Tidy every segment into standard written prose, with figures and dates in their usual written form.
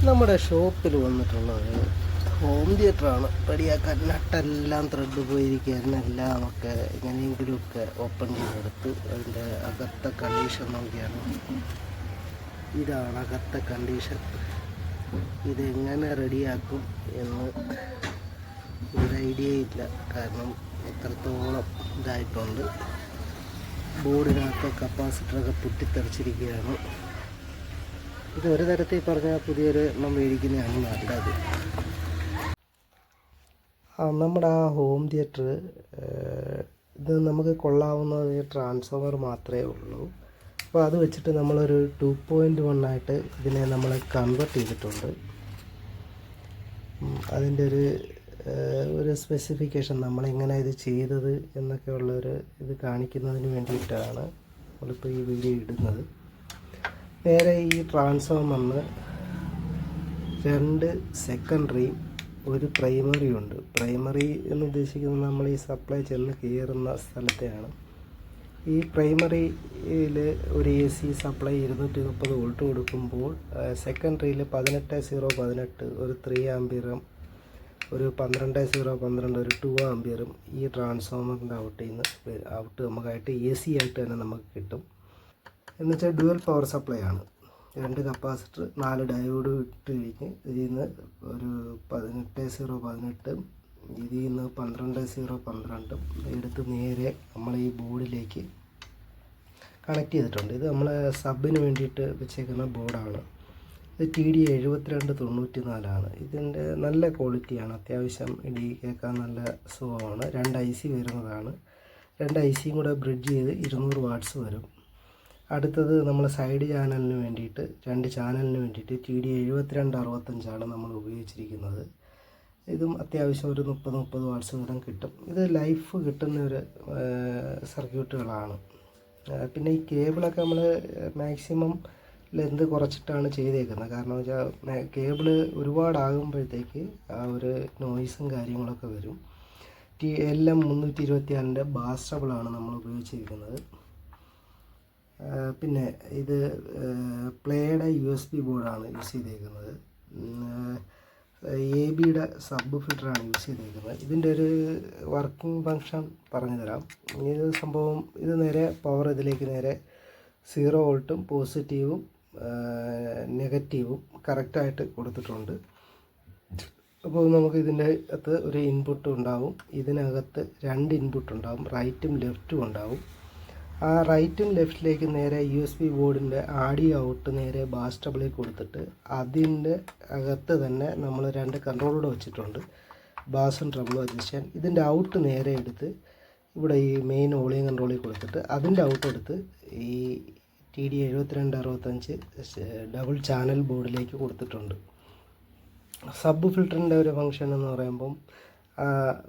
നമ്മുടെ ഷോപ്പിൽ വന്നിട്ടുള്ളത് ഹോം തിയേറ്ററാണ്. റെഡിയാക്കാൻ നട്ടെല്ലാം ത്രെഡ് പോയിരിക്കുകയായിരുന്നു. എല്ലാം ഒക്കെ എങ്ങനെയെങ്കിലുമൊക്കെ ഓപ്പൺ ചെയ്തെടുത്ത് അതിൻ്റെ അകത്തെ കണ്ടീഷൻ നോക്കിയാണ്. ഇതാണ് അകത്തെ കണ്ടീഷൻ. ഇതെങ്ങനെ റെഡിയാക്കും എന്ന് ഒരു ഐഡിയ ഇല്ല, കാരണം എത്രത്തോളം ഇതായിട്ടുണ്ട്. ബോർഡിനകത്ത് കപ്പാസിറ്ററൊക്കെ പൊട്ടിത്തെറിച്ചിരിക്കുകയാണ്. ഇത് ഒരു തരത്തിൽ പറഞ്ഞാൽ പുതിയൊരു എണ്ണം മേടിക്കുന്നതാണ് നല്ലത്. നമ്മുടെ ആ ഹോം തിയേറ്റർ ഇത് നമുക്ക് കൊള്ളാവുന്നത് ട്രാൻസ്ഫോമർ മാത്രമേ ഉള്ളൂ. അപ്പോൾ അത് വെച്ചിട്ട് നമ്മളൊരു 2.1 ആയിട്ട് ഇതിനെ നമ്മൾ കൺവേർട്ട് ചെയ്തിട്ടുണ്ട്. അതിൻ്റെ ഒരു സ്പെസിഫിക്കേഷൻ നമ്മളെങ്ങനെ ഇത് ചെയ്തത് എന്നൊക്കെ ഉള്ളൊരു ഇത് കാണിക്കുന്നതിന് വേണ്ടിയിട്ടാണ് നമ്മളിപ്പോൾ ഈ വീഡിയോ ഇടുന്നത്. നേരെ ഈ ട്രാൻസ്ഫോമറിന് 2 സെക്കൻഡറിയും ഒരു പ്രൈമറിയും ഉണ്ട്. പ്രൈമറി എന്ന് ഉദ്ദേശിക്കുന്നത് നമ്മൾ ഈ സപ്ലൈ ചെന്ന് കയറുന്ന സ്ഥലത്തെയാണ്. ഈ പ്രൈമറിയിൽ ഒരു AC സപ്ലൈ 230 വോൾട്ട് കൊടുക്കുമ്പോൾ സെക്കൻഡറിയിൽ 18.018 ഒരു 3 ആംപിയറും ഒരു 12.012 ഒരു 2 ആംപിയറും ഈ ട്രാൻസ്ഫോമറിൻ്റെ ഔട്ട് നമുക്കായിട്ട് AC ആയിട്ട് തന്നെ നമുക്ക് കിട്ടും. എന്നുവെച്ചാൽ ഡ്യുവൽ പവർ സപ്ലൈ ആണ്. 2 കപ്പാസിറ്റർ 4 ഡയോഡ് ഇട്ട് കഴിഞ്ഞ് ഇതിൽ നിന്ന് ഒരു 18.018 ഇതിൽ നിന്ന് 12.012 എടുത്ത് നേരെ നമ്മൾ ഈ ബോർഡിലേക്ക് കണക്ട് ചെയ്തിട്ടുണ്ട്. ഇത് നമ്മൾ സബിന് വേണ്ടിയിട്ട് വെച്ചേക്കുന്ന ബോർഡാണ്. ഇത് TD7294 ഇതിൻ്റെ നല്ല ക്വാളിറ്റിയാണ്. അത്യാവശ്യം ഇടി കേൾക്കാൻ നല്ല സുഖമാണ്. 2 IC വരുന്നതാണ്. 2 ICയും കൂടെ ബ്രിഡ്ജ് ചെയ്ത് 200 വാട്ട്സ് വരും. അടുത്തത് നമ്മൾ സൈഡ് ചാനലിന് വേണ്ടിയിട്ട് 2 ചാനലിന് വേണ്ടിയിട്ട് TD7265 നമ്മൾ ഉപയോഗിച്ചിരിക്കുന്നത്. ഇതും അത്യാവശ്യം ഒരു 30 വാട്ട്സ് വീതം കിട്ടും. ഇത് ലൈഫ് കിട്ടുന്ന ഒരു സർക്യൂട്ടുകളാണ്. പിന്നെ ഈ കേബിളൊക്കെ നമ്മൾ മാക്സിമം ലെന്ത് കുറച്ചിട്ടാണ് ചെയ്തേക്കുന്നത്. കാരണം വെച്ചാൽ കേബിള് ഒരുപാടാകുമ്പോഴത്തേക്ക് ആ ഒരു നോയ്സും കാര്യങ്ങളൊക്കെ വരും. LM324ൻ്റെ ബാസ്റ്റബിളാണ് നമ്മൾ ഉപയോഗിച്ചിരിക്കുന്നത്. പിന്നെ ഇത് പ്ലേയുടെ USB ബോർഡാണ് യൂസ് ചെയ്തേക്കുന്നത്. ABയുടെ സബ് ഫിൽറ്ററാണ് യൂസ് ചെയ്തേക്കുന്നത്. ഇതിൻ്റെ ഒരു വർക്കിംഗ് ഫങ്ഷൻ പറഞ്ഞു തരാം. ഇത് സംഭവം ഇത് നേരെ പവർ ഇതിലേക്ക് നേരെ 0 വോൾട്ടും പോസിറ്റീവും നെഗറ്റീവും കറക്റ്റായിട്ട് കൊടുത്തിട്ടുണ്ട്. അപ്പോൾ നമുക്ക് ഇതിൻ്റെ അകത്ത് ഒരു ഇൻപുട്ട് ഉണ്ടാവും. ഇതിനകത്ത് 2 ഇൻപുട്ട് ഉണ്ടാവും, റൈറ്റും ലെഫ്റ്റും ഉണ്ടാവും. ആ റൈറ്റും ലെഫ്റ്റിലേക്ക് നേരെ USB ബോർഡിൻ്റെ ആഡിയോ ഔട്ട് നേരെ ബാസ്റ്റബിളിൽ കൊടുത്തിട്ട് അതിൻ്റെ അകത്ത് തന്നെ നമ്മൾ 2 കൺട്രോളർ വെച്ചിട്ടുണ്ട്, ബാസും ട്രബിളും അഡ്ജസ്റ്റ് ചെയ്യാൻ. ഇതിൻ്റെ ഔട്ട് നേരെ എടുത്ത് ഇവിടെ ഈ മെയിൻ വോളിയം കൺട്രോളിൽ കൊടുത്തിട്ട് അതിൻ്റെ ഔട്ട് എടുത്ത് ഈ TD7265 ഡബിൾ ചാനൽ ബോർഡിലേക്ക് കൊടുത്തിട്ടുണ്ട്. സബ് ഫിൽറ്ററിൻ്റെ ഒരു ഫങ്ഷൻ എന്ന് പറയുമ്പം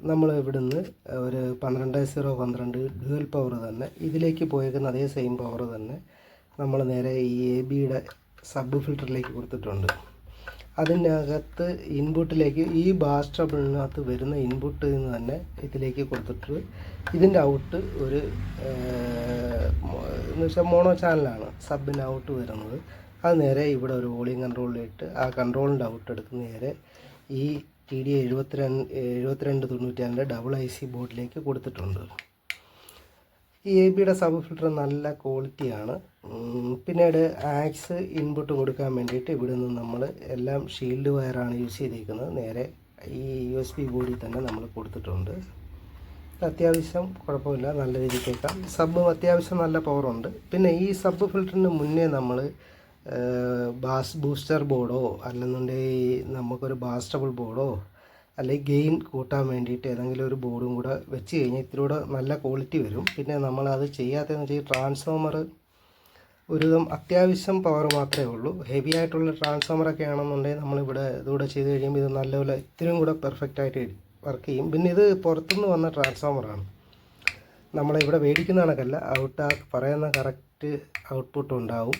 നമ്മൾ ഇവിടുന്ന് ഒരു 12.012 ഡ്യുവൽ പവർ തന്നെ ഇതിലേക്ക് പോയേക്കുന്ന അതേ സെയിം പവർ തന്നെ നമ്മൾ നേരെ ഈ ABയുടെ സബ് ഫിൽറ്ററിലേക്ക് കൊടുത്തിട്ടുണ്ട്. അതിനകത്ത് ഇൻപുട്ടിലേക്ക് ഈ ബാസ്റ്റബിളിനകത്ത് വരുന്ന ഇൻപുട്ടിൽ നിന്ന് തന്നെ ഇതിലേക്ക് കൊടുത്തിട്ട് ഇതിൻ്റെ ഔട്ട് ഒരു എന്ന് വെച്ചാൽ മോണോ ചാനലാണ് സബിൻ്റെ ഔട്ട് വരുന്നത്. അത് നേരെ ഇവിടെ ഒരു വോളിയം കൺട്രോളിലിട്ട് ആ കൺട്രോളിൻ്റെ ഔട്ട് എടുത്ത് നേരെ ഈ TD7294 ഡബിൾ IC ബോർഡിലേക്ക് കൊടുത്തിട്ടുണ്ട്. ഈ ABയുടെ സബ് ഫിൽറ്റർ നല്ല ക്വാളിറ്റിയാണ്. പിന്നീട് ആക്സ് ഇൻപുട്ട് കൊടുക്കാൻ വേണ്ടിയിട്ട് ഇവിടെ നിന്ന് നമ്മൾ എല്ലാം ഷീൽഡ് വയറാണ് യൂസ് ചെയ്തിരിക്കുന്നത്. നേരെ ഈ USB ബോർഡിൽ തന്നെ നമ്മൾ കൊടുത്തിട്ടുണ്ട്. അത്യാവശ്യം കുഴപ്പമില്ല, നല്ല രീതിക്ക് കേൾക്കാം. സബും അത്യാവശ്യം നല്ല പവറുണ്ട്. പിന്നെ ഈ സബ് ഫിൽറ്ററിന് മുന്നേ നമ്മൾ ബാസ് ബൂസ്റ്റർ ബോർഡോ അല്ലെന്നുണ്ടെങ്കിൽ നമുക്കൊരു ബാസ്റ്റബിൾ ബോർഡോ അല്ലെങ്കിൽ ഗെയിൻ കൂട്ടാൻ വേണ്ടിയിട്ട് ഏതെങ്കിലും ഒരു ബോർഡും കൂടെ വെച്ച് കഴിഞ്ഞാൽ ഇത്തിരി കൂടെ നല്ല ക്വാളിറ്റി വരും. പിന്നെ നമ്മളത് ചെയ്യാത്തതെന്ന് വെച്ചാൽ ട്രാൻസ്ഫോമർ ഒരുവിധം അത്യാവശ്യം പവർ മാത്രമേ ഉള്ളൂ. ഹെവി ആയിട്ടുള്ള ട്രാൻസ്ഫോമറൊക്കെ ആണെന്നുണ്ടെങ്കിൽ നമ്മളിവിടെ ഇതുകൂടെ ചെയ്ത് കഴിയുമ്പോൾ ഇത് നല്ലപോലെ ഇത്തിരിയും കൂടെ പെർഫെക്റ്റായിട്ട് വർക്ക് ചെയ്യും. പിന്നെ ഇത് പുറത്തുനിന്ന് വന്ന ട്രാൻസ്ഫോമറാണ്, നമ്മളിവിടെ മേടിക്കുന്ന കണക്കല്ല. പറയുന്ന കറക്റ്റ് ഔട്ട്പുട്ട് ഉണ്ടാവും.